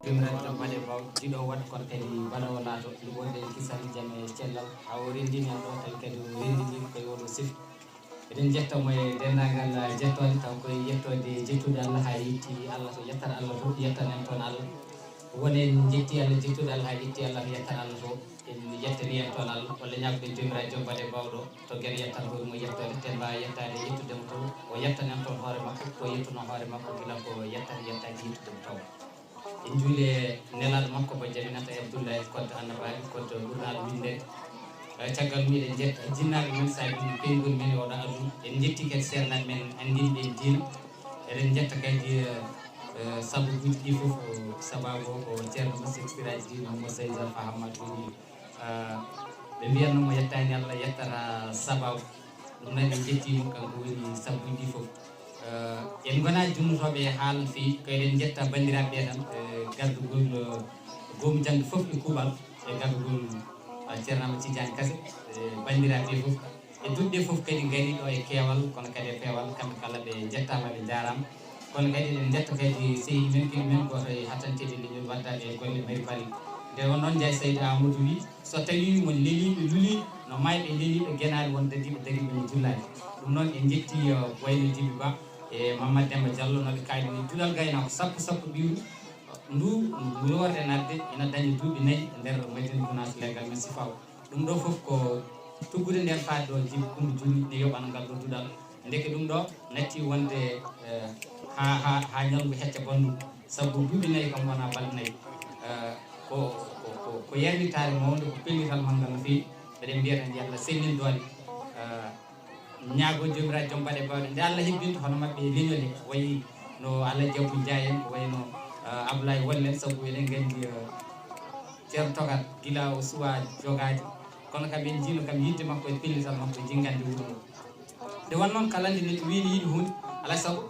jomiraɗo baɗe baw jiɗo waɗa kono kadi banowo naato wonde kisal jaam e cellal haw rendini en ɗo tawi kadi o rendini koye oɗo sifi eɗen jettamo e dendagal jettode taw koye yettode jettude Allah ha yetti Allah to yettat Allah to yettan en toon Allah wonen jetti Allah jettude Allah ha yetti Allah to yettan Allah to en yettani en toon Allah walla ñagoɗen jomiraɗo joom baɗe bawɗo to gueɗe yettan hoore mum yettode ten mbawa yettade yettudemo to o yettan en toon hoore makko to yettuno hoore makko gila ko yettade yettudemo taw en juule nelaɗo makko mo jabinata e Abdoullahi kodde annabaɓe kodde ɓurnaɗo winde caggal mum eɗen jetta jinnaɓe men saabi pengol men oɗo aduna en jetti kadi sernaɓe men andinɓe e diina eɗen jetta kadi sababuji ɗi foof sababu o ko ceerno Moussa Siraji dino mo Seydou Alpha Hammadou wini ɓe mbiyatnomo yettani Allah yettata sababu ɗum noon en jettimo kanko woni sababuji ɗi foof en gona junnotoɓe e haala fewi ko eɗen jetta bandiraɓe ɓe tan gardugol goomu jangde foof e kuuɓal e gardugol ceerno Amadou Tidiane Kassé bandiraɓe foof e duɗɗe foof kadi gari ɗo e keewal kono kadi e peewal kamɓe kala ɓe jettama ɓe jarama kono kadi eɗen jetta kadi sehil men kiɗi men goto e hattantede leñol waddaɓe e golle mairie bali nde on noon Ndiaye Saydou Amadou wi so tawi mo leeliɓe luuliɓe no mayɓe leeliɓe guenaɗe won dadiɓe dariɓe no jullani ɗum noon en jetti wayno Djiby Ba e Mamadou Demba Diallo noɓe kayni juulal gaynako sappo ɓiwɗo ndu worde nadde ina dañi duuɓi 4 e nder Madina Gounass leggal men Sifaw ɗum ɗo foof ko tuggude nden faade ɗo Djiby Coumba Diouli ne yoɓana ngal ɗo duɗal ndeke ɗum ɗo natti wonde ha ñalngu hecca bandu sabu duuɓi 4 kam wona balɗe 4 ko yernitare mawde ko pellital manngal no fewi eɗen mbiyata nde Allah sellin doole ñaago jomiraɗo joom baɗe bawɗe nde Allah hebbinta hono mabɓe leñol he wayi no Alaji Abou Ndiaye en ko wayno Abdoulaye Wolle sabu eɗen gandi ceerno Tokat gila o suwa jogade kono kam en jiino kam yidde makko e pellital makko e jinggande wuuro ngo nde won noon kala nde neɗɗo wiini yiiɗi hunde alay saago